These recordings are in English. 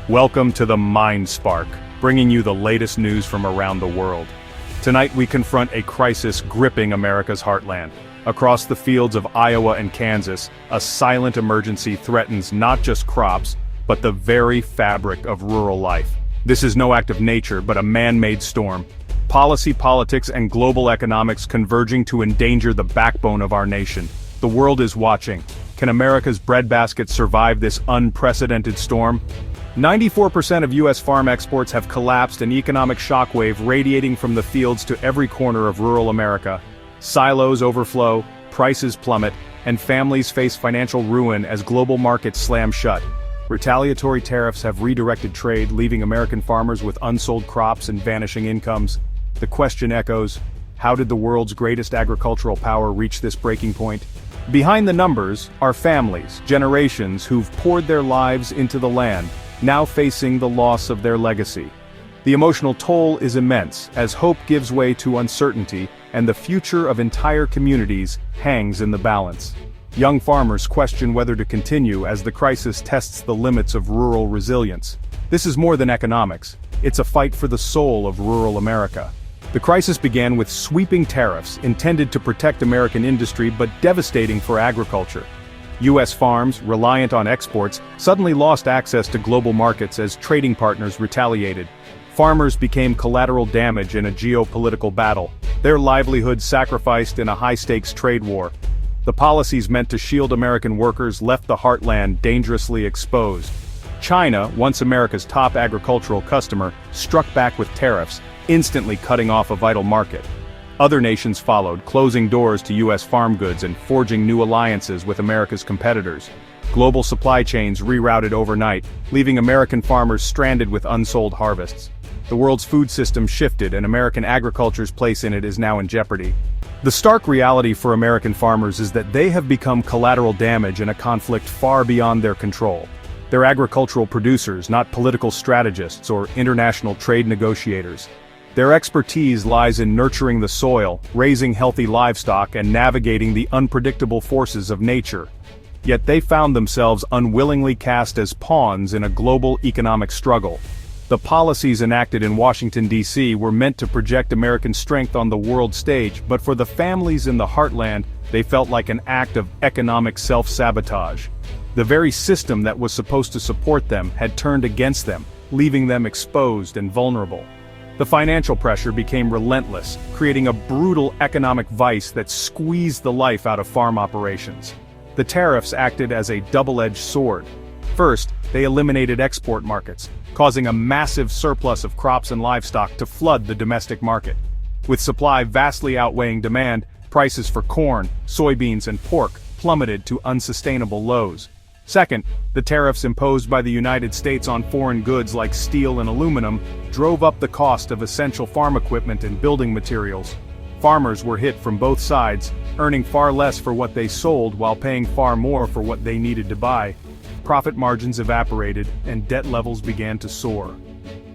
Welcome to the Mind Spark, bringing you the latest news from around the world. Tonight we confront a crisis gripping America's heartland. Across the fields of Iowa and Kansas, a silent emergency threatens not just crops, but the very fabric of rural life. This is no act of nature, but a man-made storm. Policy, politics, and global economics converging to endanger the backbone of our nation. The world is watching. Can America's breadbasket survive this unprecedented storm? 94% of U.S. farm exports have collapsed, an economic shockwave radiating from the fields to every corner of rural America. Silos overflow, prices plummet, and families face financial ruin as global markets slam shut. Retaliatory tariffs have redirected trade, leaving American farmers with unsold crops and vanishing incomes. The question echoes, how did the world's greatest agricultural power reach this breaking point? Behind the numbers are families, generations who've poured their lives into the land, now facing the loss of their legacy. The emotional toll is immense, as hope gives way to uncertainty, and the future of entire communities hangs in the balance. Young farmers question whether to continue as the crisis tests the limits of rural resilience. This is more than economics, it's a fight for the soul of rural America. The crisis began with sweeping tariffs intended to protect American industry but devastating for agriculture. U.S. farms, reliant on exports, suddenly lost access to global markets as trading partners retaliated. Farmers became collateral damage in a geopolitical battle, their livelihoods sacrificed in a high-stakes trade war. The policies meant to shield American workers left the heartland dangerously exposed. China, once America's top agricultural customer, struck back with tariffs, instantly cutting off a vital market. Other nations followed, closing doors to U.S. farm goods and forging new alliances with America's competitors. Global supply chains rerouted overnight, leaving American farmers stranded with unsold harvests. The world's food system shifted, and American agriculture's place in it is now in jeopardy. The stark reality for American farmers is that they have become collateral damage in a conflict far beyond their control. They're agricultural producers, not political strategists or international trade negotiators. Their expertise lies in nurturing the soil, raising healthy livestock, and navigating the unpredictable forces of nature. Yet they found themselves unwillingly cast as pawns in a global economic struggle. The policies enacted in Washington, D.C. were meant to project American strength on the world stage, but for the families in the heartland, they felt like an act of economic self-sabotage. The very system that was supposed to support them had turned against them, leaving them exposed and vulnerable. The financial pressure became relentless, creating a brutal economic vice that squeezed the life out of farm operations. The tariffs acted as a double-edged sword. First, they eliminated export markets, causing a massive surplus of crops and livestock to flood the domestic market. With supply vastly outweighing demand, prices for corn, soybeans, and pork plummeted to unsustainable lows. Second, the tariffs imposed by the United States on foreign goods like steel and aluminum drove up the cost of essential farm equipment and building materials. Farmers were hit from both sides, earning far less for what they sold while paying far more for what they needed to buy. Profit margins evaporated, and debt levels began to soar.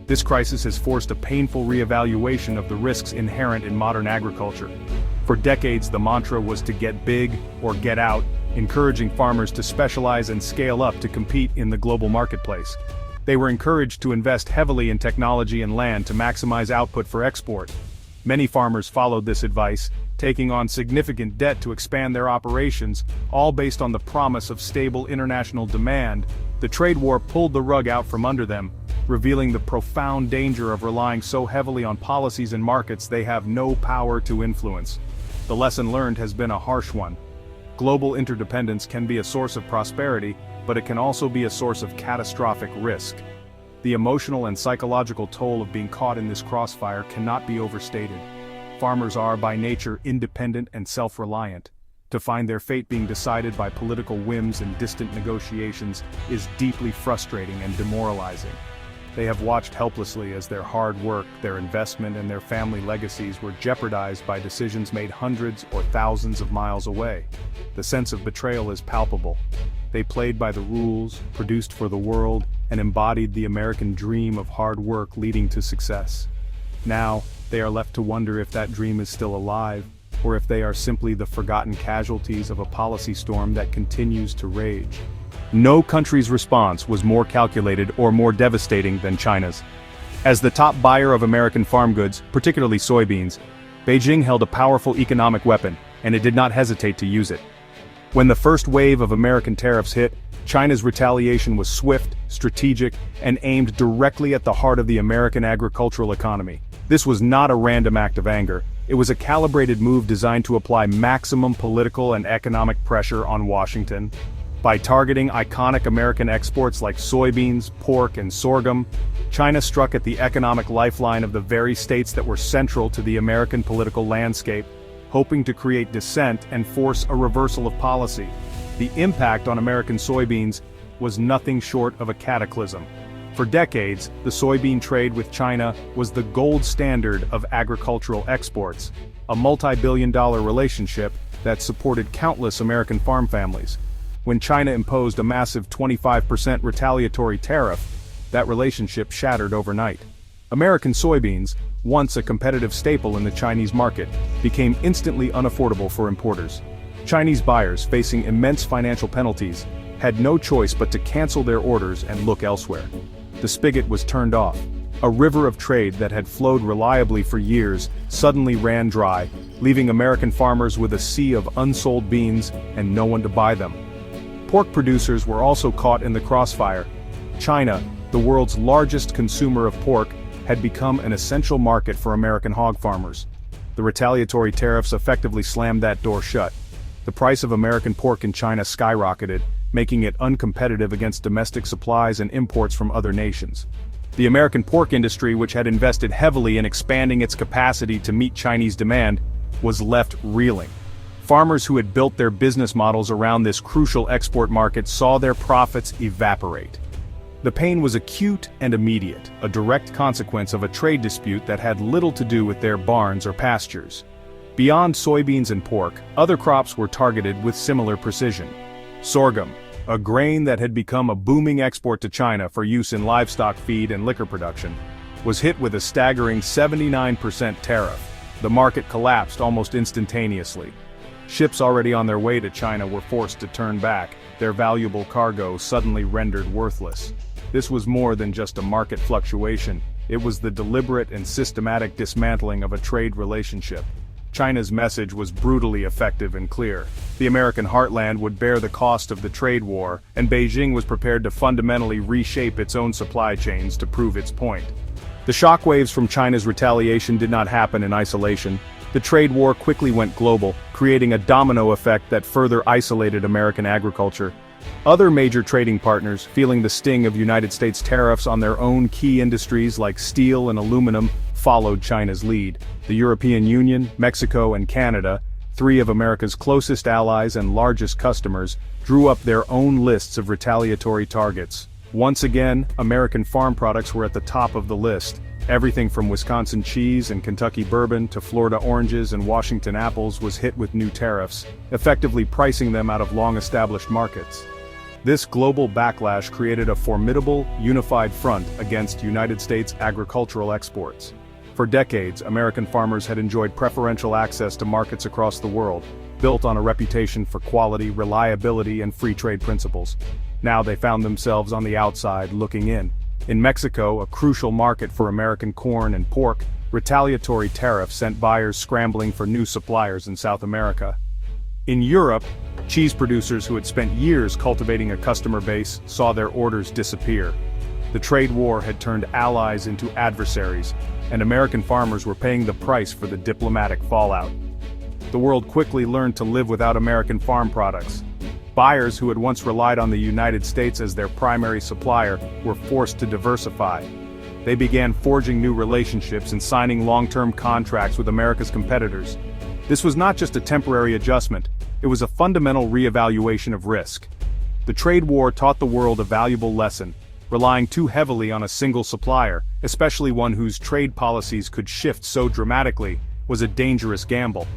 This crisis has forced a painful reevaluation of the risks inherent in modern agriculture. For decades, the mantra was to get big or get out, encouraging farmers to specialize and scale up to compete in the global marketplace. They were encouraged to invest heavily in technology and land to maximize output for export. Many farmers followed this advice, taking on significant debt to expand their operations, all based on the promise of stable international demand. The trade war pulled the rug out from under them, revealing the profound danger of relying so heavily on policies and markets they have no power to influence. The lesson learned has been a harsh one. Global interdependence can be a source of prosperity, but it can also be a source of catastrophic risk. The emotional and psychological toll of being caught in this crossfire cannot be overstated. Farmers are, by nature, independent and self-reliant. To find their fate being decided by political whims and distant negotiations is deeply frustrating and demoralizing. They have watched helplessly as their hard work, their investment, and their family legacies were jeopardized by decisions made hundreds or thousands of miles away. The sense of betrayal is palpable. They played by the rules, produced for the world, and embodied the American dream of hard work leading to success. Now, they are left to wonder if that dream is still alive, or if they are simply the forgotten casualties of a policy storm that continues to rage. No country's response was more calculated or more devastating than China's. As the top buyer of American farm goods, particularly soybeans, Beijing held a powerful economic weapon, and it did not hesitate to use it. When the first wave of American tariffs hit, China's retaliation was swift, strategic, and aimed directly at the heart of the American agricultural economy. This was not a random act of anger. It was a calibrated move designed to apply maximum political and economic pressure on Washington. By targeting iconic American exports like soybeans, pork, and sorghum, China struck at the economic lifeline of the very states that were central to the American political landscape, hoping to create dissent and force a reversal of policy. The impact on American soybeans was nothing short of a cataclysm. For decades, the soybean trade with China was the gold standard of agricultural exports, a multi-billion-dollar relationship that supported countless American farm families. When China imposed a massive 25% retaliatory tariff, that relationship shattered overnight. American soybeans, once a competitive staple in the Chinese market, became instantly unaffordable for importers. Chinese buyers, facing immense financial penalties, had no choice but to cancel their orders and look elsewhere. The spigot was turned off. A river of trade that had flowed reliably for years suddenly ran dry, leaving American farmers with a sea of unsold beans and no one to buy them. Pork producers were also caught in the crossfire. China, the world's largest consumer of pork, had become an essential market for American hog farmers. The retaliatory tariffs effectively slammed that door shut. The price of American pork in China skyrocketed, making it uncompetitive against domestic supplies and imports from other nations. The American pork industry, which had invested heavily in expanding its capacity to meet Chinese demand, was left reeling. Farmers who had built their business models around this crucial export market saw their profits evaporate. The pain was acute and immediate, a direct consequence of a trade dispute that had little to do with their barns or pastures. Beyond soybeans and pork, other crops were targeted with similar precision. Sorghum, a grain that had become a booming export to China for use in livestock feed and liquor production, was hit with a staggering 79% tariff. The market collapsed almost instantaneously. Ships already on their way to China were forced to turn back, their valuable cargo suddenly rendered worthless. This was more than just a market fluctuation, it was the deliberate and systematic dismantling of a trade relationship. China's message was brutally effective and clear. The American heartland would bear the cost of the trade war, and Beijing was prepared to fundamentally reshape its own supply chains to prove its point. The shockwaves from China's retaliation did not happen in isolation. The trade war quickly went global, creating a domino effect that further isolated American agriculture. Other major trading partners, feeling the sting of United States tariffs on their own key industries like steel and aluminum, followed China's lead. The European Union, Mexico, and Canada, three of America's closest allies and largest customers, drew up their own lists of retaliatory targets. Once again, American farm products were at the top of the list. Everything from Wisconsin cheese and Kentucky bourbon to Florida oranges and Washington apples was hit with new tariffs, effectively pricing them out of long-established markets. This global backlash created a formidable, unified front against United States agricultural exports. For decades, American farmers had enjoyed preferential access to markets across the world, built on a reputation for quality, reliability, and free trade principles. Now they found themselves on the outside looking in. In Mexico, a crucial market for American corn and pork, retaliatory tariffs sent buyers scrambling for new suppliers in South America. In Europe, cheese producers who had spent years cultivating a customer base saw their orders disappear. The trade war had turned allies into adversaries, and American farmers were paying the price for the diplomatic fallout. The world quickly learned to live without American farm products. Buyers who had once relied on the United States as their primary supplier were forced to diversify. They began forging new relationships and signing long-term contracts with America's competitors. This was not just a temporary adjustment, it was a fundamental reevaluation of risk. The trade war taught the world a valuable lesson. Relying too heavily on a single supplier, especially one whose trade policies could shift so dramatically, was a dangerous gamble.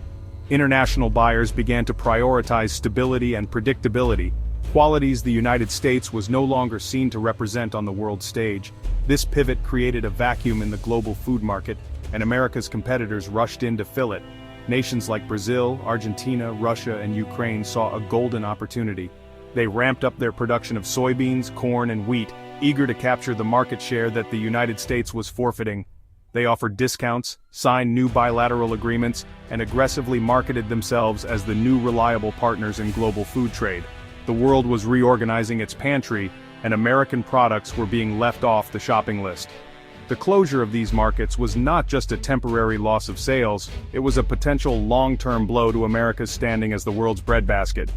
International buyers began to prioritize stability and predictability, qualities the United States was no longer seen to represent on the world stage. This pivot created a vacuum in the global food market, and America's competitors rushed in to fill it. Nations like Brazil, Argentina, Russia, and Ukraine saw a golden opportunity. They ramped up their production of soybeans, corn, and wheat, eager to capture the market share that the United States was forfeiting. They offered discounts, signed new bilateral agreements, and aggressively marketed themselves as the new reliable partners in global food trade. The world was reorganizing its pantry, and American products were being left off the shopping list. The closure of these markets was not just a temporary loss of sales, it was a potential long-term blow to America's standing as the world's breadbasket.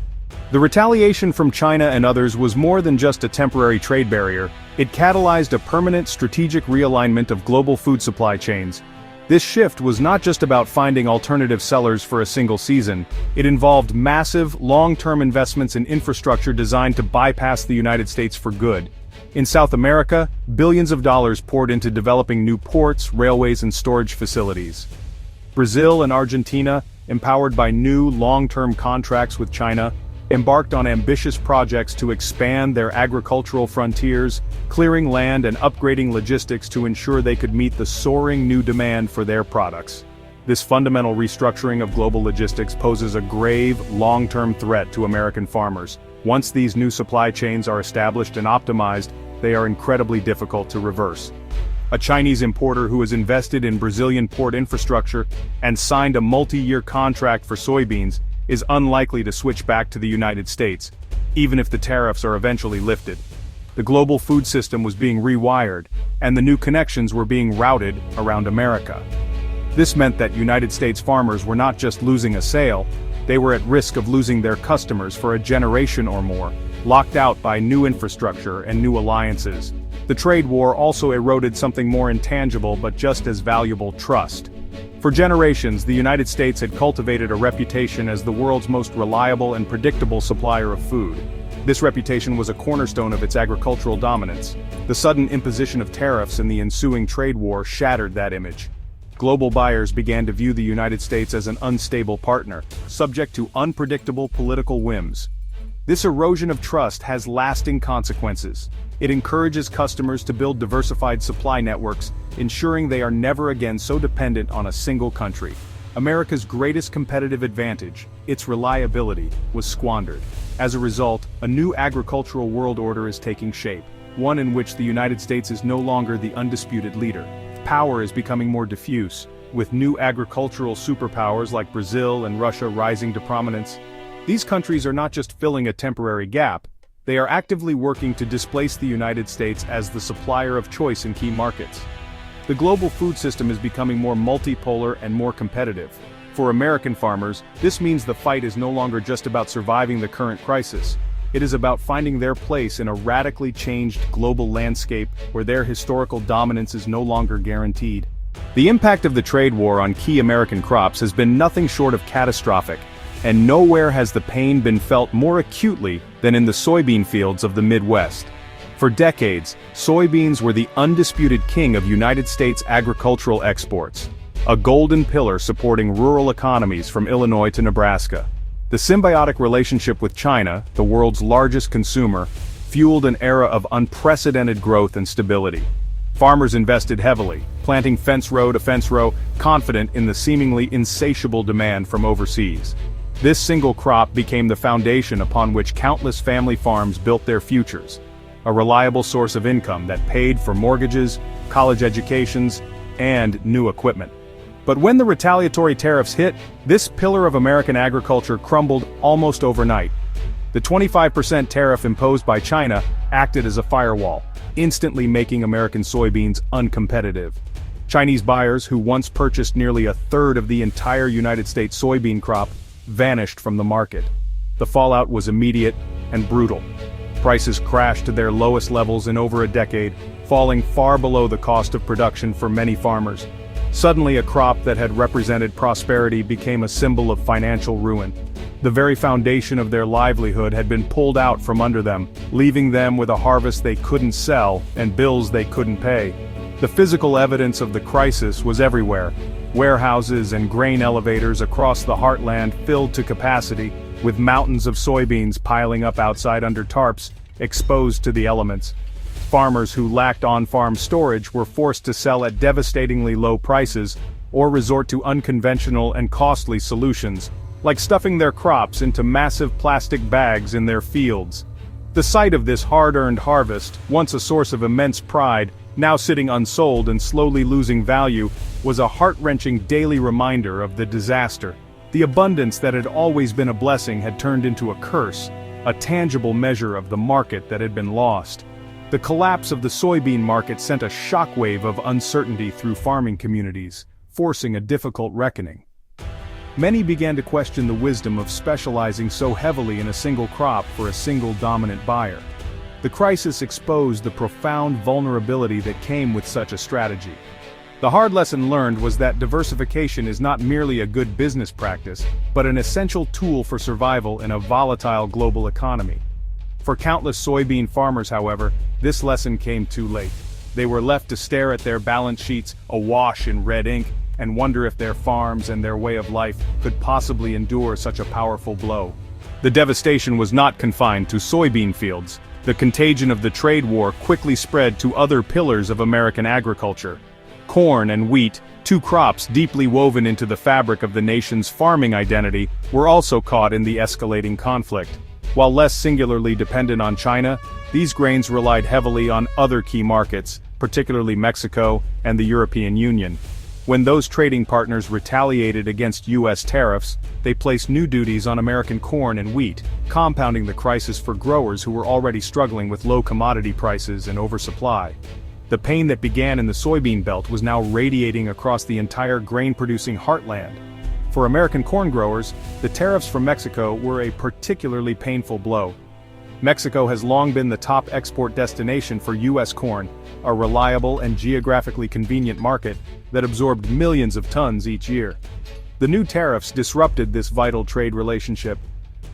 The retaliation from China and others was more than just a temporary trade barrier, it catalyzed a permanent strategic realignment of global food supply chains. This shift was not just about finding alternative sellers for a single season, it involved massive, long-term investments in infrastructure designed to bypass the United States for good. In South America, billions of dollars poured into developing new ports, railways, and storage facilities. Brazil and Argentina, empowered by new, long-term contracts with China, embarked on ambitious projects to expand their agricultural frontiers, clearing land and upgrading logistics to ensure they could meet the soaring new demand for their products. This fundamental restructuring of global logistics poses a grave, long-term threat to American farmers. Once these new supply chains are established and optimized, they are incredibly difficult to reverse. A Chinese importer who has invested in Brazilian port infrastructure and signed a multi-year contract for soybeans is unlikely to switch back to the United States, even if the tariffs are eventually lifted. The global food system was being rewired, and the new connections were being routed around America. This meant that United States farmers were not just losing a sale, they were at risk of losing their customers for a generation or more, locked out by new infrastructure and new alliances. The trade war also eroded something more intangible but just as valuable: trust. For generations, the United States had cultivated a reputation as the world's most reliable and predictable supplier of food. This reputation was a cornerstone of its agricultural dominance. The sudden imposition of tariffs and the ensuing trade war shattered that image. Global buyers began to view the United States as an unstable partner, subject to unpredictable political whims. This erosion of trust has lasting consequences. It encourages customers to build diversified supply networks, ensuring they are never again so dependent on a single country. America's greatest competitive advantage, its reliability, was squandered. As a result, a new agricultural world order is taking shape, one in which the United States is no longer the undisputed leader. Power is becoming more diffuse, with new agricultural superpowers like Brazil and Russia rising to prominence. These countries are not just filling a temporary gap, they are actively working to displace the United States as the supplier of choice in key markets. The global food system is becoming more multipolar and more competitive. For American farmers, this means the fight is no longer just about surviving the current crisis. It is about finding their place in a radically changed global landscape where their historical dominance is no longer guaranteed. The impact of the trade war on key American crops has been nothing short of catastrophic, and nowhere has the pain been felt more acutely than in the soybean fields of the Midwest. For decades, soybeans were the undisputed king of United States agricultural exports, a golden pillar supporting rural economies from Illinois to Nebraska. The symbiotic relationship with China, the world's largest consumer, fueled an era of unprecedented growth and stability. Farmers invested heavily, planting fence row to fence row, confident in the seemingly insatiable demand from overseas. This single crop became the foundation upon which countless family farms built their futures, a reliable source of income that paid for mortgages, college educations, and new equipment. But when the retaliatory tariffs hit, this pillar of American agriculture crumbled almost overnight. The 25% tariff imposed by China acted as a firewall, instantly making American soybeans uncompetitive. Chinese buyers, who once purchased nearly a third of the entire United States soybean crop, vanished from the market. The fallout was immediate and brutal. Prices crashed to their lowest levels in over a decade, falling far below the cost of production for many farmers. Suddenly, a crop that had represented prosperity became a symbol of financial ruin. The very foundation of their livelihood had been pulled out from under them, leaving them with a harvest they couldn't sell and bills they couldn't pay. The physical evidence of the crisis was everywhere. Warehouses and grain elevators across the heartland filled to capacity, with mountains of soybeans piling up outside under tarps, exposed to the elements. Farmers who lacked on-farm storage were forced to sell at devastatingly low prices, or resort to unconventional and costly solutions, like stuffing their crops into massive plastic bags in their fields. The sight of this hard-earned harvest, once a source of immense pride, now sitting unsold and slowly losing value, was a heart-wrenching daily reminder of the disaster. The abundance that had always been a blessing had turned into a curse, a tangible measure of the market that had been lost. The collapse of the soybean market sent a shockwave of uncertainty through farming communities, forcing a difficult reckoning. Many began to question the wisdom of specializing so heavily in a single crop for a single dominant buyer. The crisis exposed the profound vulnerability that came with such a strategy. The hard lesson learned was that diversification is not merely a good business practice, but an essential tool for survival in a volatile global economy. For countless soybean farmers, however, this lesson came too late. They were left to stare at their balance sheets awash in red ink and wonder if their farms and their way of life could possibly endure such a powerful blow. The devastation was not confined to soybean fields. The contagion of the trade war quickly spread to other pillars of American agriculture. Corn and wheat, two crops deeply woven into the fabric of the nation's farming identity, were also caught in the escalating conflict. While less singularly dependent on China, these grains relied heavily on other key markets, particularly Mexico and the European Union. When those trading partners retaliated against U.S. tariffs, they placed new duties on American corn and wheat, compounding the crisis for growers who were already struggling with low commodity prices and oversupply. The pain that began in the soybean belt was now radiating across the entire grain-producing heartland. For American corn growers, the tariffs from Mexico were a particularly painful blow. Mexico has long been the top export destination for U.S. corn, a reliable and geographically convenient market that absorbed millions of tons each year. The new tariffs disrupted this vital trade relationship,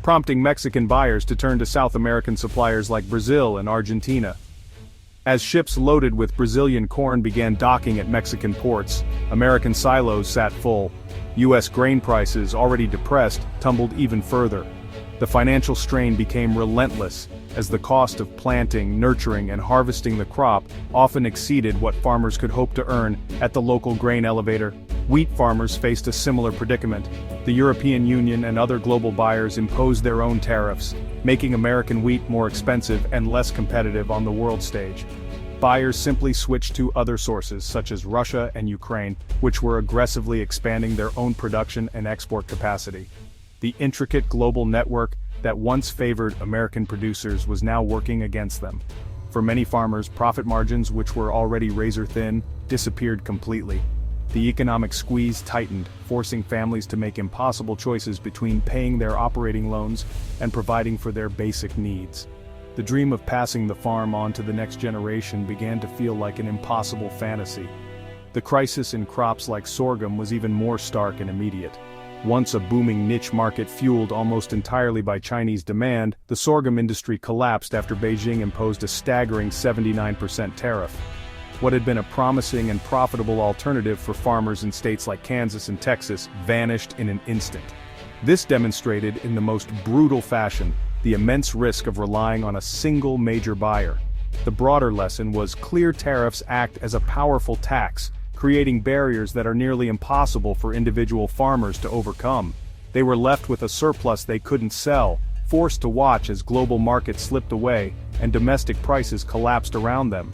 prompting Mexican buyers to turn to South American suppliers like Brazil and Argentina. As ships loaded with Brazilian corn began docking at Mexican ports, American silos sat full. U.S. grain prices, already depressed, tumbled even further. The financial strain became relentless, as the cost of planting, nurturing, and harvesting the crop often exceeded what farmers could hope to earn at the local grain elevator. Wheat farmers faced a similar predicament. The European Union and other global buyers imposed their own tariffs, making American wheat more expensive and less competitive on the world stage. Buyers simply switched to other sources such as Russia and Ukraine, which were aggressively expanding their own production and export capacity. The intricate global network that once favored American producers was now working against them. For many farmers, profit margins, which were already razor-thin, disappeared completely. The economic squeeze tightened, forcing families to make impossible choices between paying their operating loans and providing for their basic needs. The dream of passing the farm on to the next generation began to feel like an impossible fantasy. The crisis in crops like sorghum was even more stark and immediate. Once a booming niche market fueled almost entirely by Chinese demand, the sorghum industry collapsed after Beijing imposed a staggering 79% tariff. What had been a promising and profitable alternative for farmers in states like Kansas and Texas vanished in an instant. This demonstrated in the most brutal fashion the immense risk of relying on a single major buyer. The broader lesson was clear tariffs act as a powerful tax, creating barriers that are nearly impossible for individual farmers to overcome. They were left with a surplus they couldn't sell, forced to watch as global markets slipped away and domestic prices collapsed around them.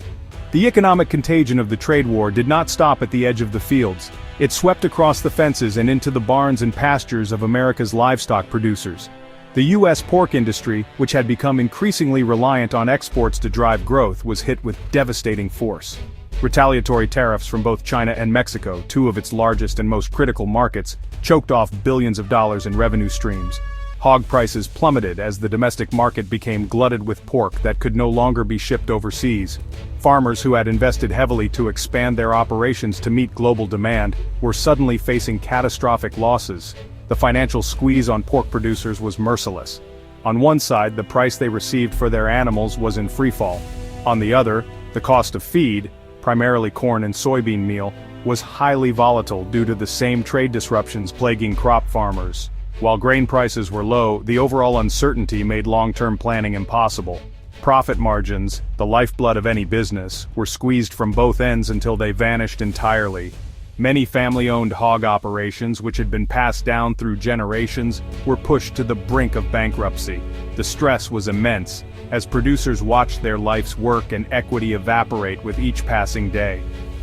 The economic contagion of the trade war did not stop at the edge of the fields. It swept across the fences and into the barns and pastures of America's livestock producers. The U.S. pork industry, which had become increasingly reliant on exports to drive growth, was hit with devastating force. Retaliatory tariffs from both China and Mexico, two of its largest and most critical markets, choked off billions of dollars in revenue streams. Hog prices plummeted as the domestic market became glutted with pork that could no longer be shipped overseas. Farmers who had invested heavily to expand their operations to meet global demand were suddenly facing catastrophic losses. The financial squeeze on pork producers was merciless. On one side, the price they received for their animals was in freefall. On the other, the cost of feed, primarily corn and soybean meal, was highly volatile due to the same trade disruptions plaguing crop farmers. While grain prices were low, the overall uncertainty made long-term planning impossible. Profit margins, the lifeblood of any business, were squeezed from both ends until they vanished entirely. Many family-owned hog operations, which had been passed down through generations, were pushed to the brink of bankruptcy. The stress was immense, as producers watched their life's work and equity evaporate with each passing day.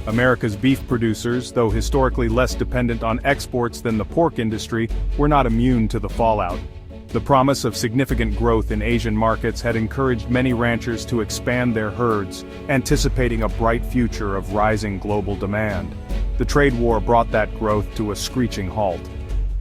America's beef producers, though historically less dependent on exports than the pork industry, were not immune to the fallout. The promise of significant growth in Asian markets had encouraged many ranchers to expand their herds, anticipating a bright future of rising global demand. The trade war brought that growth to a screeching halt.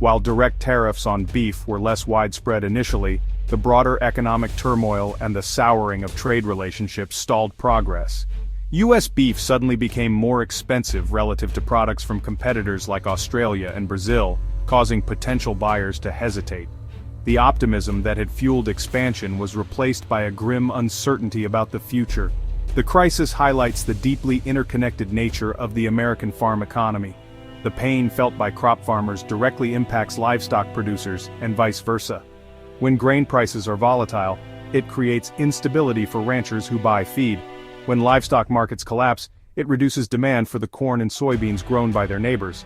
While direct tariffs on beef were less widespread initially, the broader economic turmoil and the souring of trade relationships stalled progress. U.S. beef suddenly became more expensive relative to products from competitors like Australia and Brazil, causing potential buyers to hesitate. The optimism that had fueled expansion was replaced by a grim uncertainty about the future. The crisis highlights the deeply interconnected nature of the American farm economy. The pain felt by crop farmers directly impacts livestock producers, and vice versa. When grain prices are volatile, it creates instability for ranchers who buy feed. When livestock markets collapse, it reduces demand for the corn and soybeans grown by their neighbors.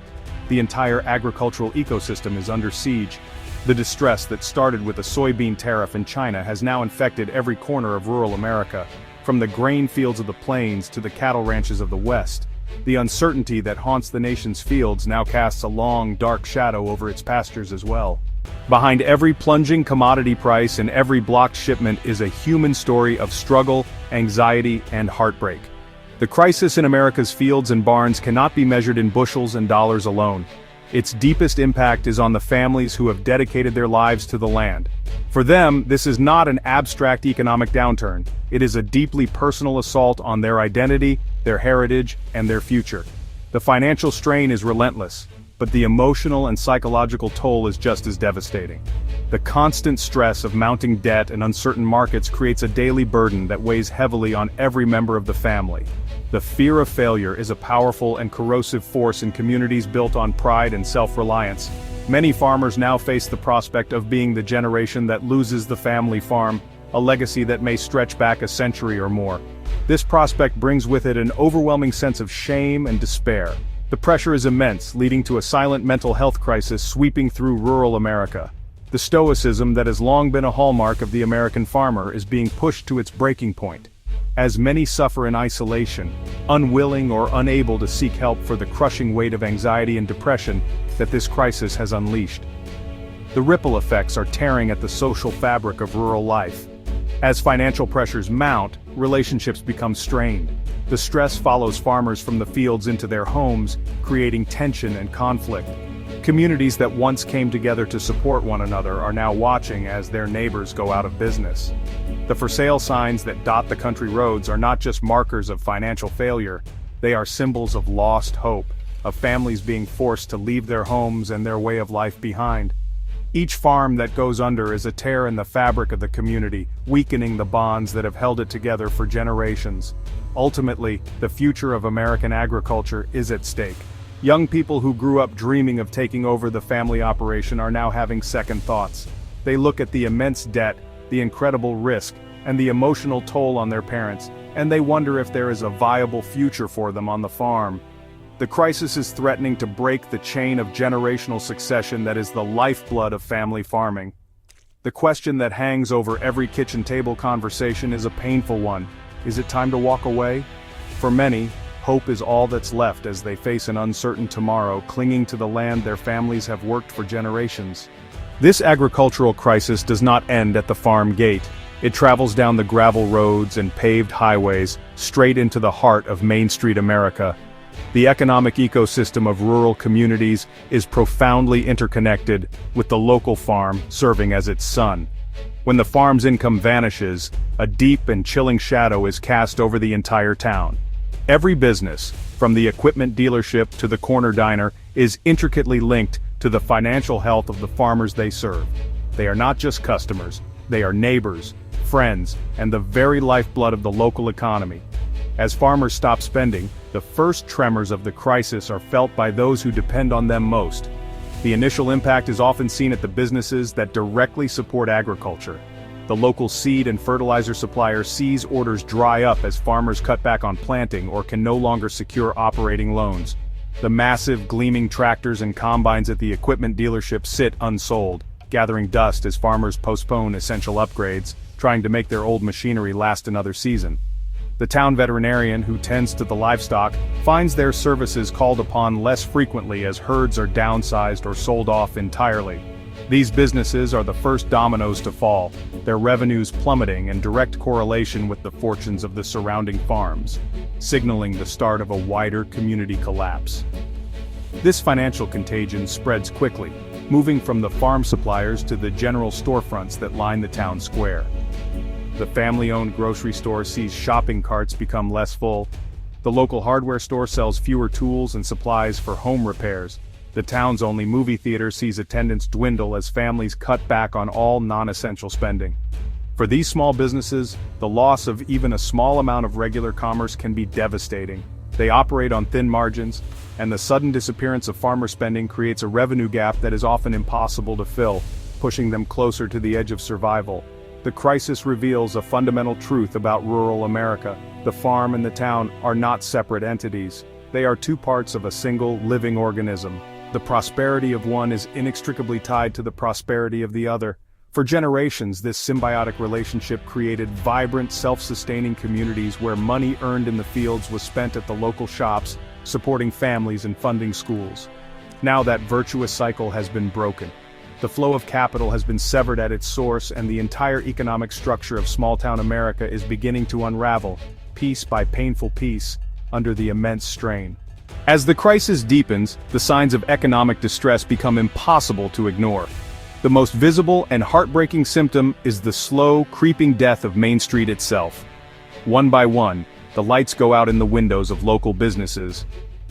The entire agricultural ecosystem is under siege. The distress that started with a soybean tariff in China has now infected every corner of rural America, from the grain fields of the plains to the cattle ranches of the West. The uncertainty that haunts the nation's fields now casts a long, dark shadow over its pastures as well. Behind every plunging commodity price and every blocked shipment is a human story of struggle, anxiety, and heartbreak. The crisis in America's fields and barns cannot be measured in bushels and dollars alone. Its deepest impact is on the families who have dedicated their lives to the land. For them, this is not an abstract economic downturn. It is a deeply personal assault on their identity, their heritage, and their future. The financial strain is relentless, but the emotional and psychological toll is just as devastating. The constant stress of mounting debt and uncertain markets creates a daily burden that weighs heavily on every member of the family. The fear of failure is a powerful and corrosive force in communities built on pride and self-reliance. Many farmers now face the prospect of being the generation that loses the family farm, a legacy that may stretch back a century or more. This prospect brings with it an overwhelming sense of shame and despair. The pressure is immense, leading to a silent mental health crisis sweeping through rural America. The stoicism that has long been a hallmark of the American farmer is being pushed to its breaking point. As many suffer in isolation, unwilling or unable to seek help for the crushing weight of anxiety and depression that this crisis has unleashed. The ripple effects are tearing at the social fabric of rural life. As financial pressures mount, relationships become strained. The stress follows farmers from the fields into their homes, creating tension and conflict. Communities that once came together to support one another are now watching as their neighbors go out of business. The for sale signs that dot the country roads are not just markers of financial failure, they are symbols of lost hope, of families being forced to leave their homes and their way of life behind. Each farm that goes under is a tear in the fabric of the community, weakening the bonds that have held it together for generations. Ultimately, the future of American agriculture is at stake. Young people who grew up dreaming of taking over the family operation are now having second thoughts. They look at the immense debt, the incredible risk, and the emotional toll on their parents, and they wonder if there is a viable future for them on the farm. The crisis is threatening to break the chain of generational succession that is the lifeblood of family farming. The question that hangs over every kitchen table conversation is a painful one. Is it time to walk away? For many, hope is all that's left as they face an uncertain tomorrow, clinging to the land their families have worked for generations. This agricultural crisis does not end at the farm gate. It travels down the gravel roads and paved highways, straight into the heart of Main Street America. The economic ecosystem of rural communities is profoundly interconnected, with the local farm serving as its sun. When the farm's income vanishes, a deep and chilling shadow is cast over the entire town. Every business, from the equipment dealership to the corner diner, is intricately linked to the financial health of the farmers they serve. They are not just customers, they are neighbors, friends, and the very lifeblood of the local economy. As farmers stop spending, the first tremors of the crisis are felt by those who depend on them most. The initial impact is often seen at the businesses that directly support agriculture. The local seed and fertilizer supplier sees orders dry up as farmers cut back on planting or can no longer secure operating loans. The massive, gleaming tractors and combines at the equipment dealership sit unsold, gathering dust as farmers postpone essential upgrades, trying to make their old machinery last another season. The town veterinarian who tends to the livestock finds their services called upon less frequently as herds are downsized or sold off entirely. These businesses are the first dominoes to fall, their revenues plummeting in direct correlation with the fortunes of the surrounding farms, signaling the start of a wider community collapse. This financial contagion spreads quickly, moving from the farm suppliers to the general storefronts that line the town square. The family-owned grocery store sees shopping carts become less full. The local hardware store sells fewer tools and supplies for home repairs. The town's only movie theater sees attendance dwindle as families cut back on all non-essential spending. For these small businesses, the loss of even a small amount of regular commerce can be devastating. They operate on thin margins, and the sudden disappearance of farmer spending creates a revenue gap that is often impossible to fill, pushing them closer to the edge of survival. The crisis reveals a fundamental truth about rural America. The farm and the town are not separate entities. They are two parts of a single, living organism. The prosperity of one is inextricably tied to the prosperity of the other. For generations, this symbiotic relationship created vibrant, self-sustaining communities where money earned in the fields was spent at the local shops, supporting families and funding schools. Now that virtuous cycle has been broken. The flow of capital has been severed at its source, and the entire economic structure of small-town America is beginning to unravel, piece by painful piece, under the immense strain. As the crisis deepens, the signs of economic distress become impossible to ignore. The most visible and heartbreaking symptom is the slow, creeping death of Main Street itself. One by one, the lights go out in the windows of local businesses.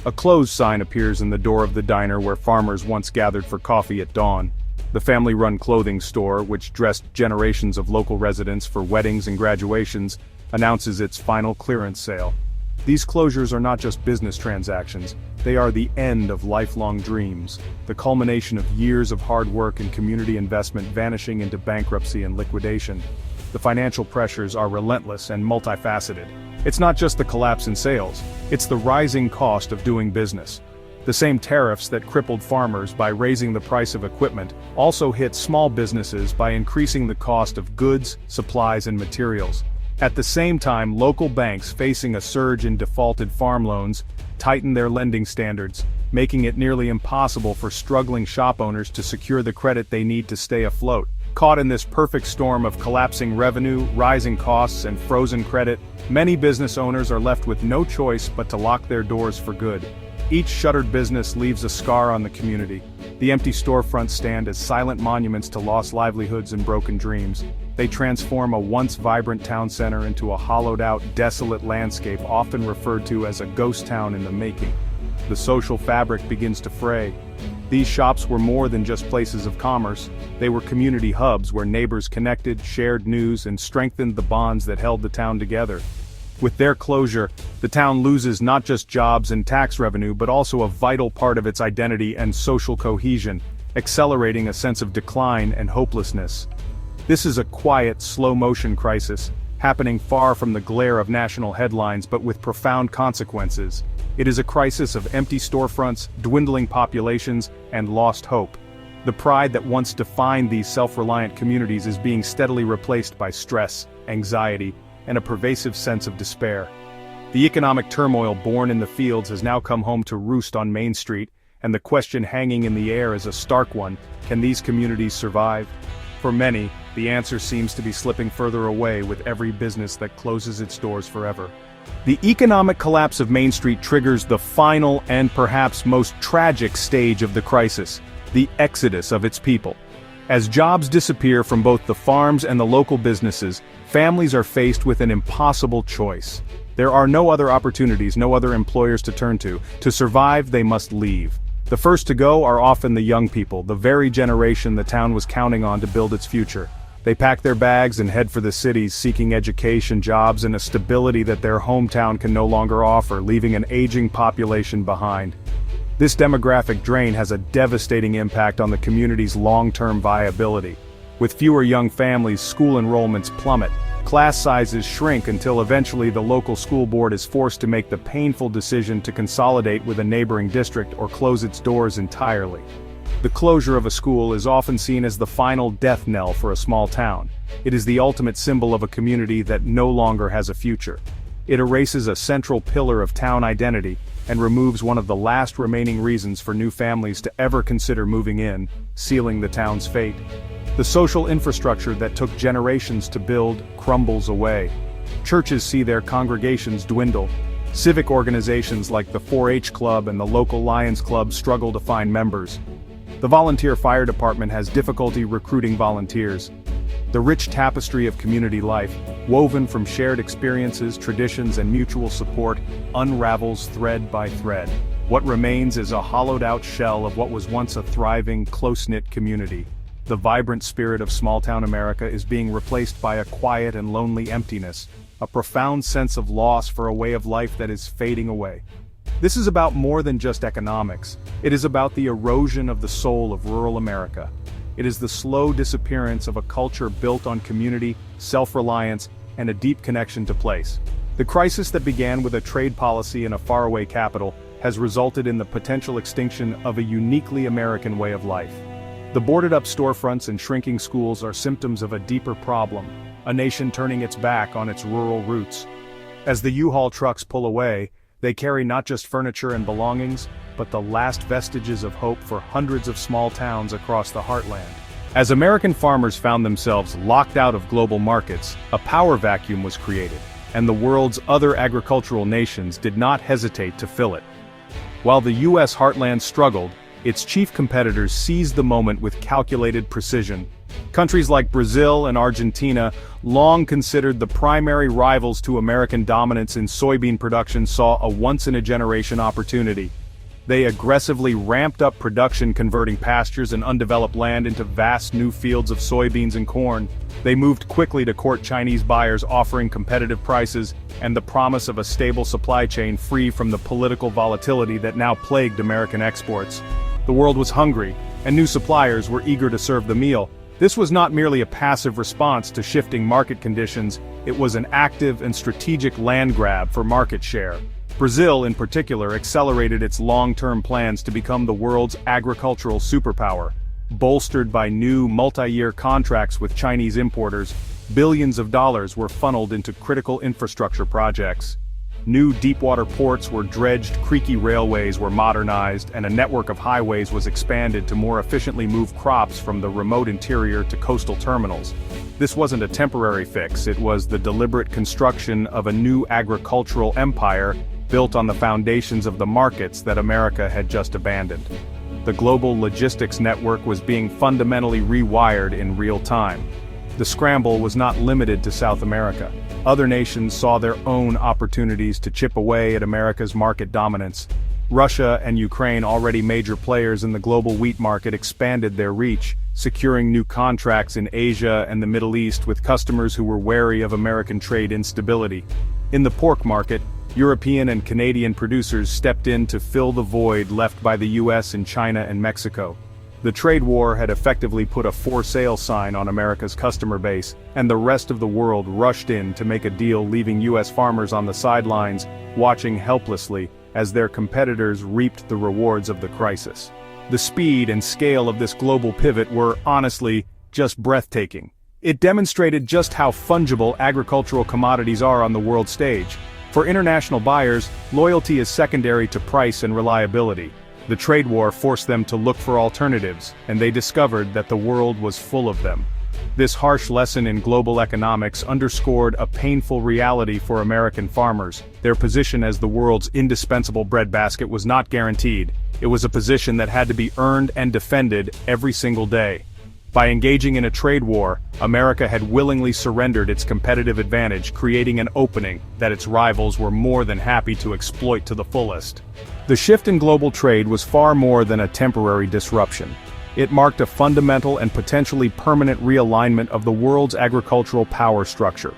A closed sign appears in the door of the diner where farmers once gathered for coffee at dawn. The family-run clothing store, which dressed generations of local residents for weddings and graduations, announces its final clearance sale. These closures are not just business transactions, they are the end of lifelong dreams, the culmination of years of hard work and community investment vanishing into bankruptcy and liquidation. The financial pressures are relentless and multifaceted. It's not just the collapse in sales, it's the rising cost of doing business. The same tariffs that crippled farmers by raising the price of equipment also hit small businesses by increasing the cost of goods, supplies, and materials. At the same time, local banks facing a surge in defaulted farm loans tighten their lending standards, making it nearly impossible for struggling shop owners to secure the credit they need to stay afloat. Caught in this perfect storm of collapsing revenue, rising costs, and frozen credit, many business owners are left with no choice but to lock their doors for good. Each shuttered business leaves a scar on the community. The empty storefronts stand as silent monuments to lost livelihoods and broken dreams. They transform a once vibrant town center into a hollowed-out, desolate landscape often referred to as a ghost town in the making. The social fabric begins to fray. These shops were more than just places of commerce. They were community hubs where neighbors connected, shared news, and strengthened the bonds that held the town together. With their closure, the town loses not just jobs and tax revenue but also a vital part of its identity and social cohesion, accelerating a sense of decline and hopelessness. This is a quiet, slow-motion crisis, happening far from the glare of national headlines but with profound consequences. It is a crisis of empty storefronts, dwindling populations, and lost hope. The pride that once defined these self-reliant communities is being steadily replaced by stress, anxiety, and a pervasive sense of despair. The economic turmoil born in the fields has now come home to roost on Main Street, and the question hanging in the air is a stark one: can these communities survive? For many, the answer seems to be slipping further away with every business that closes its doors forever. The economic collapse of Main Street triggers the final and perhaps most tragic stage of the crisis: the exodus of its people. As jobs disappear from both the farms and the local businesses, families are faced with an impossible choice. There are no other opportunities, no other employers to turn to. To survive, they must leave. The first to go are often the young people, the very generation the town was counting on to build its future. They pack their bags and head for the cities, seeking education, jobs, and a stability that their hometown can no longer offer, leaving an aging population behind. This demographic drain has a devastating impact on the community's long-term viability. With fewer young families, school enrollments plummet, Class sizes shrink until eventually the local school board is forced to make the painful decision to consolidate with a neighboring district or close its doors entirely. The closure of a school is often seen as the final death knell for a small town. It is the ultimate symbol of a community that no longer has a future. It erases a central pillar of town identity and removes one of the last remaining reasons for new families to ever consider moving in, sealing the town's fate. The social infrastructure that took generations to build crumbles away. Churches see their congregations dwindle. Civic organizations like the 4-H Club and the local Lions Club struggle to find members. The volunteer fire department has difficulty recruiting volunteers. The rich tapestry of community life, woven from shared experiences, traditions, and mutual support, unravels thread by thread. What remains is a hollowed-out shell of what was once a thriving, close-knit community. The vibrant spirit of small-town America is being replaced by a quiet and lonely emptiness, a profound sense of loss for a way of life that is fading away. This is about more than just economics. It is about the erosion of the soul of rural America. It is the slow disappearance of a culture built on community, self-reliance, and a deep connection to place. The crisis that began with a trade policy in a faraway capital has resulted in the potential extinction of a uniquely American way of life. The boarded-up storefronts and shrinking schools are symptoms of a deeper problem, a nation turning its back on its rural roots. As the U-Haul trucks pull away, they carry not just furniture and belongings, but the last vestiges of hope for hundreds of small towns across the heartland. As American farmers found themselves locked out of global markets, a power vacuum was created, and the world's other agricultural nations did not hesitate to fill it. While the U.S. heartland struggled, its chief competitors seized the moment with calculated precision. Countries like Brazil and Argentina, long considered the primary rivals to American dominance in soybean production, saw a once-in-a-generation opportunity. They aggressively ramped up production, converting pastures and undeveloped land into vast new fields of soybeans and corn. They moved quickly to court Chinese buyers, offering competitive prices and the promise of a stable supply chain free from the political volatility that now plagued American exports. The world was hungry, and new suppliers were eager to serve the meal. This was not merely a passive response to shifting market conditions, it was an active and strategic land grab for market share. Brazil, in particular, accelerated its long-term plans to become the world's agricultural superpower. Bolstered by new multi-year contracts with Chinese importers, billions of dollars were funneled into critical infrastructure projects. New deepwater ports were dredged, creaky railways were modernized, and a network of highways was expanded to more efficiently move crops from the remote interior to coastal terminals. This wasn't a temporary fix, it was the deliberate construction of a new agricultural empire built on the foundations of the markets that America had just abandoned. The global logistics network was being fundamentally rewired in real time. The scramble was not limited to South America. Other nations saw their own opportunities to chip away at America's market dominance. Russia and Ukraine, already major players in the global wheat market, expanded their reach, securing new contracts in Asia and the Middle East with customers who were wary of American trade instability. In the pork market, European and Canadian producers stepped in to fill the void left by the US in China and Mexico. The trade war had effectively put a for sale sign on America's customer base, and the rest of the world rushed in to make a deal, leaving US farmers on the sidelines, watching helplessly as their competitors reaped the rewards of the crisis. The speed and scale of this global pivot were, honestly, just breathtaking. It demonstrated just how fungible agricultural commodities are on the world stage. For international buyers, loyalty is secondary to price and reliability. The trade war forced them to look for alternatives, and they discovered that the world was full of them. This harsh lesson in global economics underscored a painful reality for American farmers. Their position as the world's indispensable breadbasket was not guaranteed. It was a position that had to be earned and defended every single day. By engaging in a trade war, America had willingly surrendered its competitive advantage, creating an opening that its rivals were more than happy to exploit to the fullest. The shift in global trade was far more than a temporary disruption. It marked a fundamental and potentially permanent realignment of the world's agricultural power structure.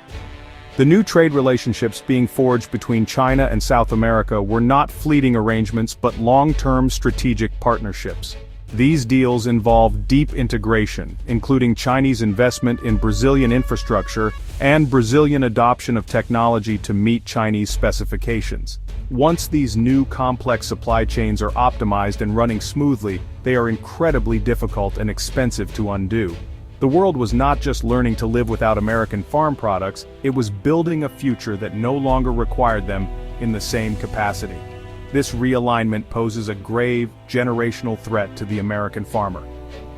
The new trade relationships being forged between China and South America were not fleeting arrangements but long-term strategic partnerships. These deals involve deep integration, including Chinese investment in Brazilian infrastructure and Brazilian adoption of technology to meet Chinese specifications. Once these new complex supply chains are optimized and running smoothly, they are incredibly difficult and expensive to undo. The world was not just learning to live without American farm products, it was building a future that no longer required them in the same capacity. This realignment poses a grave, generational threat to the American farmer.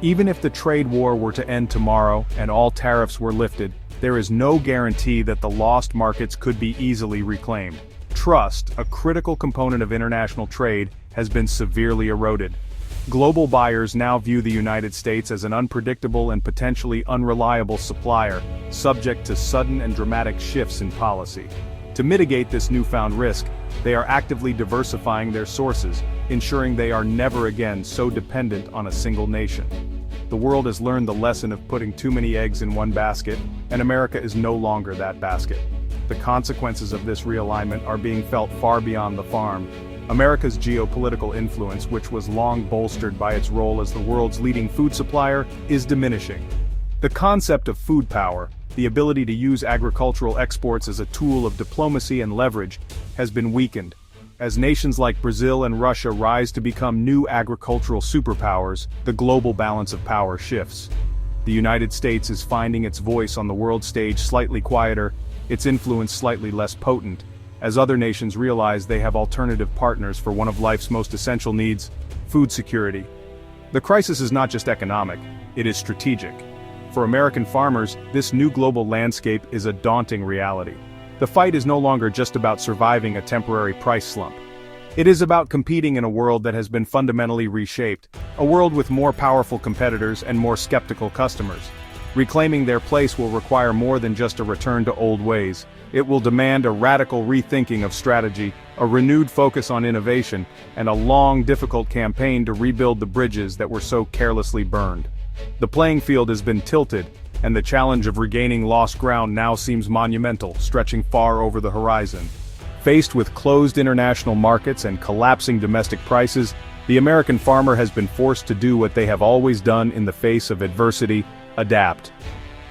Even if the trade war were to end tomorrow and all tariffs were lifted, there is no guarantee that the lost markets could be easily reclaimed. Trust, a critical component of international trade, has been severely eroded. Global buyers now view the United States as an unpredictable and potentially unreliable supplier, subject to sudden and dramatic shifts in policy. To mitigate this newfound risk, they are actively diversifying their sources, ensuring they are never again so dependent on a single nation. The world has learned the lesson of putting too many eggs in one basket, and America is no longer that basket. The consequences of this realignment are being felt far beyond the farm. America's geopolitical influence, which was long bolstered by its role as the world's leading food supplier, is diminishing. The concept of food power, the ability to use agricultural exports as a tool of diplomacy and leverage, has been weakened. As nations like Brazil and Russia rise to become new agricultural superpowers, the global balance of power shifts. The United States is finding its voice on the world stage slightly quieter, its influence slightly less potent, as other nations realize they have alternative partners for one of life's most essential needs, food security. The crisis is not just economic, it is strategic. For American farmers, this new global landscape is a daunting reality. The fight is no longer just about surviving a temporary price slump. It is about competing in a world that has been fundamentally reshaped, a world with more powerful competitors and more skeptical customers. Reclaiming their place will require more than just a return to old ways. It will demand a radical rethinking of strategy, a renewed focus on innovation, and a long, difficult campaign to rebuild the bridges that were so carelessly burned. The playing field has been tilted, and the challenge of regaining lost ground now seems monumental, stretching far over the horizon. Faced with closed international markets and collapsing domestic prices, the American farmer has been forced to do what they have always done in the face of adversity: adapt.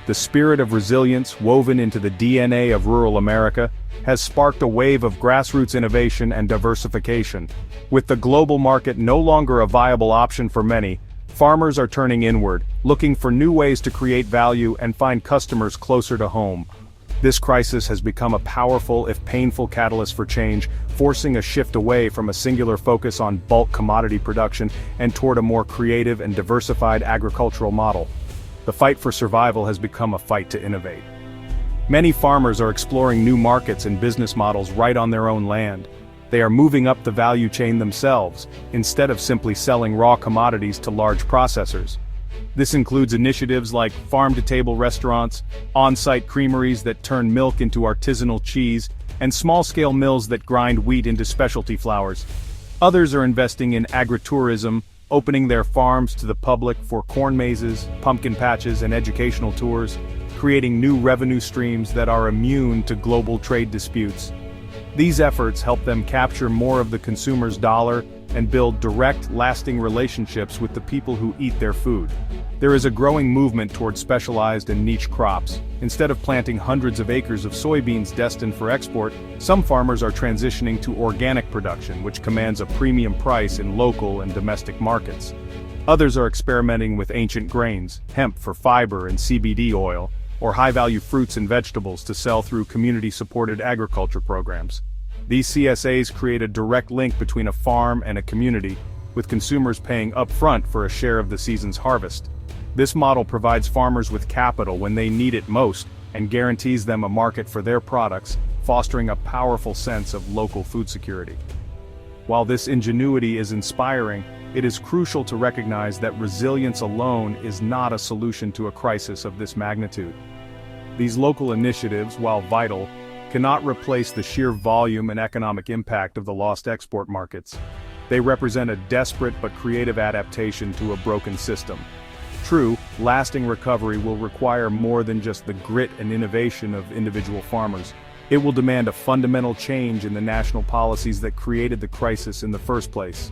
The spirit of resilience, woven into the DNA of rural America, has sparked a wave of grassroots innovation and diversification. With the global market no longer a viable option for many, farmers are turning inward, looking for new ways to create value and find customers closer to home. This crisis has become a powerful, if painful, catalyst for change, forcing a shift away from a singular focus on bulk commodity production and toward a more creative and diversified agricultural model. The fight for survival has become a fight to innovate. Many farmers are exploring new markets and business models right on their own land. They are moving up the value chain themselves, instead of simply selling raw commodities to large processors. This includes initiatives like farm-to-table restaurants, on-site creameries that turn milk into artisanal cheese, and small-scale mills that grind wheat into specialty flours. Others are investing in agritourism, opening their farms to the public for corn mazes, pumpkin patches, and educational tours, creating new revenue streams that are immune to global trade disputes. These efforts help them capture more of the consumer's dollar and build direct, lasting relationships with the people who eat their food. There is a growing movement toward specialized and niche crops. Instead of planting hundreds of acres of soybeans destined for export, some farmers are transitioning to organic production, which commands a premium price in local and domestic markets. Others are experimenting with ancient grains, hemp for fiber and CBD oil, or high-value fruits and vegetables to sell through community-supported agriculture programs. These CSAs create a direct link between a farm and a community, with consumers paying upfront for a share of the season's harvest. This model provides farmers with capital when they need it most and guarantees them a market for their products, fostering a powerful sense of local food security. While this ingenuity is inspiring, it is crucial to recognize that resilience alone is not a solution to a crisis of this magnitude. These local initiatives, while vital, cannot replace the sheer volume and economic impact of the lost export markets. They represent a desperate but creative adaptation to a broken system. True, lasting recovery will require more than just the grit and innovation of individual farmers. It will demand a fundamental change in the national policies that created the crisis in the first place.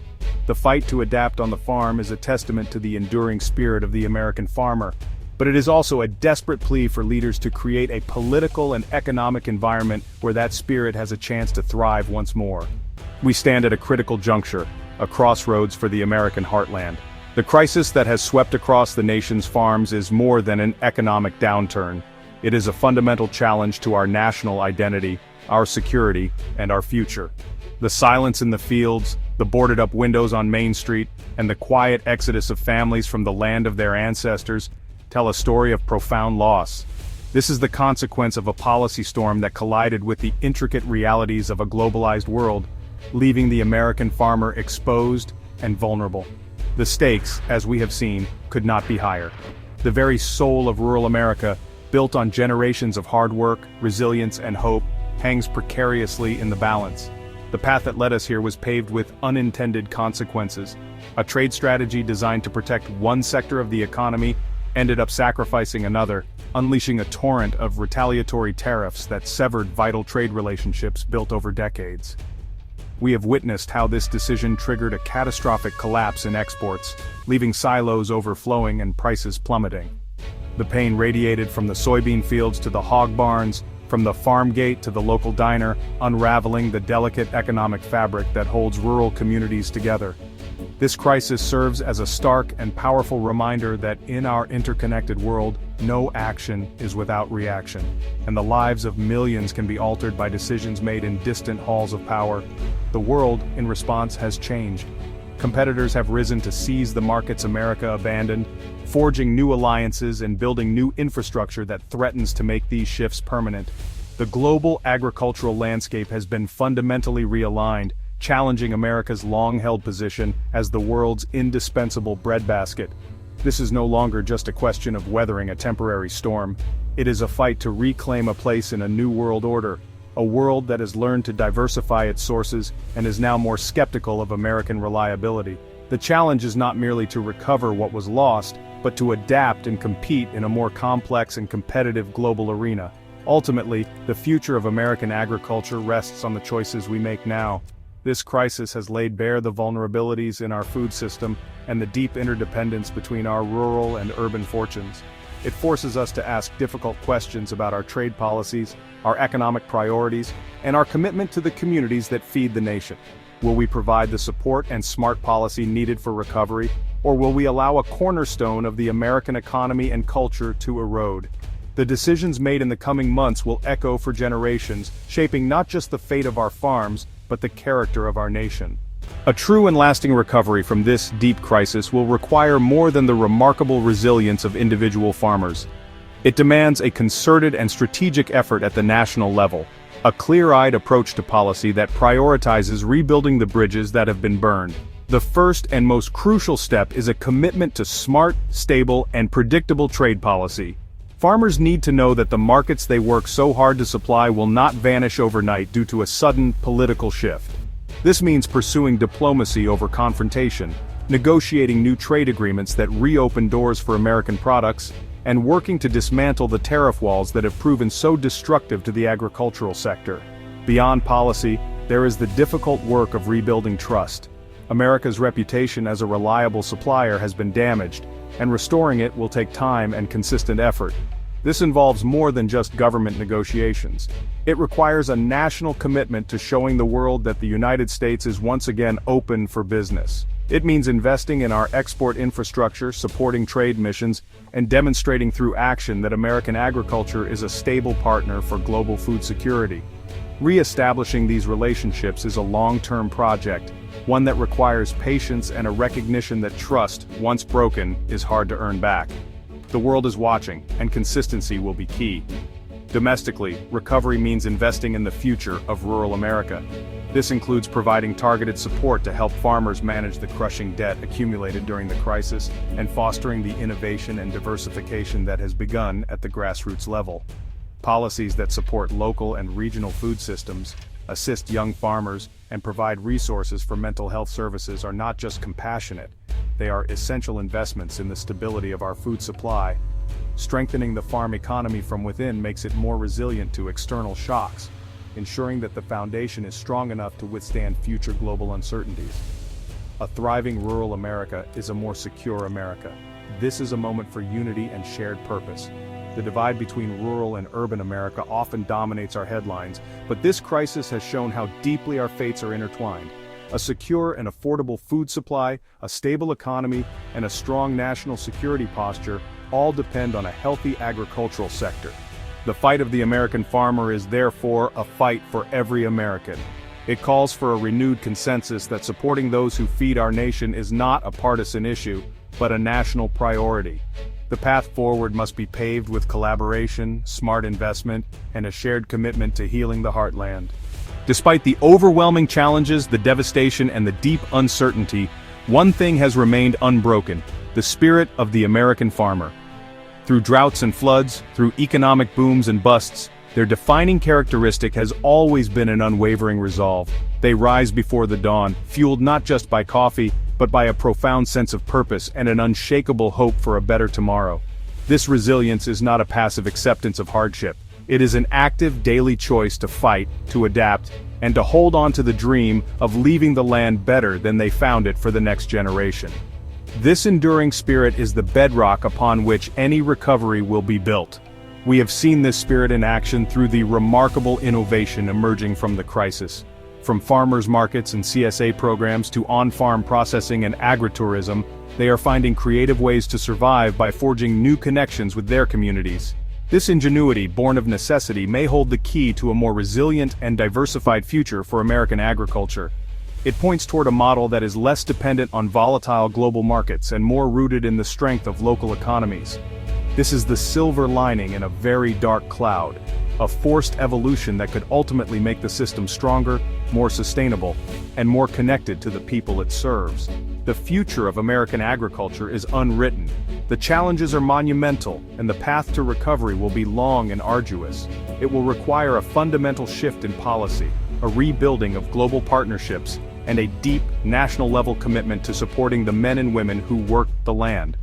The fight to adapt on the farm is a testament to the enduring spirit of the American farmer, but it is also a desperate plea for leaders to create a political and economic environment where that spirit has a chance to thrive once more. We stand at a critical juncture, a crossroads for the American heartland. The crisis that has swept across the nation's farms is more than an economic downturn. It is a fundamental challenge to our national identity, our security, and our future. The silence in the fields, the boarded-up windows on Main Street, and the quiet exodus of families from the land of their ancestors tell a story of profound loss. This is the consequence of a policy storm that collided with the intricate realities of a globalized world, leaving the American farmer exposed and vulnerable. The stakes, as we have seen, could not be higher. The very soul of rural America, built on generations of hard work, resilience, and hope, hangs precariously in the balance. The path that led us here was paved with unintended consequences. A trade strategy designed to protect one sector of the economy ended up sacrificing another, unleashing a torrent of retaliatory tariffs that severed vital trade relationships built over decades. We have witnessed how this decision triggered a catastrophic collapse in exports, leaving silos overflowing and prices plummeting. The pain radiated from the soybean fields to the hog barns, from the farm gate to the local diner, unraveling the delicate economic fabric that holds rural communities together. This crisis serves as a stark and powerful reminder that in our interconnected world, no action is without reaction, and the lives of millions can be altered by decisions made in distant halls of power. The world, in response, has changed. Competitors have risen to seize the markets America abandoned, forging new alliances and building new infrastructure that threatens to make these shifts permanent. The global agricultural landscape has been fundamentally realigned, challenging America's long-held position as the world's indispensable breadbasket. This is no longer just a question of weathering a temporary storm. It is a fight to reclaim a place in a new world order, a world that has learned to diversify its sources and is now more skeptical of American reliability. The challenge is not merely to recover what was lost, but to adapt and compete in a more complex and competitive global arena. Ultimately, the future of American agriculture rests on the choices we make now. This crisis has laid bare the vulnerabilities in our food system and the deep interdependence between our rural and urban fortunes. It forces us to ask difficult questions about our trade policies, our economic priorities, and our commitment to the communities that feed the nation. Will we provide the support and smart policy needed for recovery, or will we allow a cornerstone of the American economy and culture to erode? The decisions made in the coming months will echo for generations, shaping not just the fate of our farms, but the character of our nation. A true and lasting recovery from this deep crisis will require more than the remarkable resilience of individual farmers. It demands a concerted and strategic effort at the national level, a clear-eyed approach to policy that prioritizes rebuilding the bridges that have been burned. The first and most crucial step is a commitment to smart, stable, and predictable trade policy. Farmers need to know that the markets they work so hard to supply will not vanish overnight due to a sudden political shift. This means pursuing diplomacy over confrontation, negotiating new trade agreements that reopen doors for American products, and working to dismantle the tariff walls that have proven so destructive to the agricultural sector. Beyond policy, there is the difficult work of rebuilding trust. America's reputation as a reliable supplier has been damaged, and restoring it will take time and consistent effort. This involves more than just government negotiations. It requires a national commitment to showing the world that the United States is once again open for business. It means investing in our export infrastructure, supporting trade missions, and demonstrating through action that American agriculture is a stable partner for global food security. Re-establishing these relationships is a long-term project, one that requires patience and a recognition that trust, once broken, is hard to earn back. The world is watching, and consistency will be key. Domestically, recovery means investing in the future of rural America. This includes providing targeted support to help farmers manage the crushing debt accumulated during the crisis and fostering the innovation and diversification that has begun at the grassroots level. Policies that support local and regional food systems, assist young farmers, and provide resources for mental health services are not just compassionate, they are essential investments in the stability of our food supply. Strengthening the farm economy from within makes it more resilient to external shocks, ensuring that the foundation is strong enough to withstand future global uncertainties. A thriving rural America is a more secure America. This is a moment for unity and shared purpose. The divide between rural and urban America often dominates our headlines, but this crisis has shown how deeply our fates are intertwined. A secure and affordable food supply, a stable economy, and a strong national security posture all depend on a healthy agricultural sector. The fight of the American farmer is therefore a fight for every American. It calls for a renewed consensus that supporting those who feed our nation is not a partisan issue, but a national priority. The path forward must be paved with collaboration, smart investment, and a shared commitment to healing the heartland. Despite the overwhelming challenges, the devastation, and the deep uncertainty, one thing has remained unbroken: the spirit of the American farmer. Through droughts and floods, through economic booms and busts, their defining characteristic has always been an unwavering resolve. They rise before the dawn, fueled not just by coffee, but by a profound sense of purpose and an unshakable hope for a better tomorrow. This resilience is not a passive acceptance of hardship. It is an active daily choice to fight, to adapt, and to hold on to the dream of leaving the land better than they found it for the next generation. This enduring spirit is the bedrock upon which any recovery will be built. We have seen this spirit in action through the remarkable innovation emerging from the crisis. From farmers markets and CSA programs to on-farm processing and agritourism, they are finding creative ways to survive by forging new connections with their communities. This ingenuity, born of necessity, may hold the key to a more resilient and diversified future for American agriculture. It points toward a model that is less dependent on volatile global markets and more rooted in the strength of local economies. This is the silver lining in a very dark cloud, a forced evolution that could ultimately make the system stronger, more sustainable, and more connected to the people it serves. The future of American agriculture is unwritten. The challenges are monumental, and the path to recovery will be long and arduous. It will require a fundamental shift in policy, a rebuilding of global partnerships, and a deep, national-level commitment to supporting the men and women who work the land.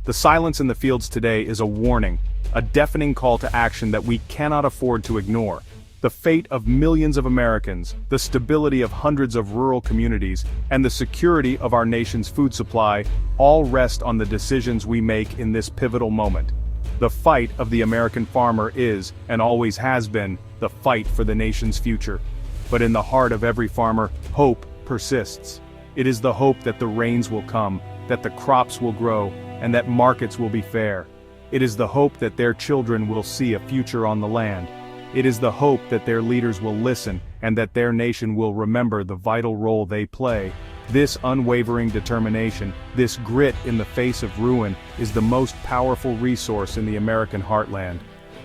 The silence in the fields today is a warning, a deafening call to action that we cannot afford to ignore. The fate of millions of Americans, the stability of hundreds of rural communities, and the security of our nation's food supply all rest on the decisions we make in this pivotal moment. The fight of the American farmer is, and always has been, the fight for the nation's future. But in the heart of every farmer, hope persists. It is the hope that the rains will come, that the crops will grow, and that markets will be fair. It is the hope that their children will see a future on the land. It is the hope that their leaders will listen and that their nation will remember the vital role they play. This unwavering determination, this grit in the face of ruin, is the most powerful resource in the American heartland.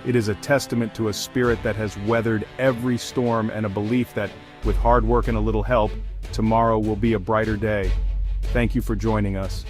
It is a testament to a spirit that has weathered every storm and a belief that, with hard work and a little help, tomorrow will be a brighter day. Thank you for joining us.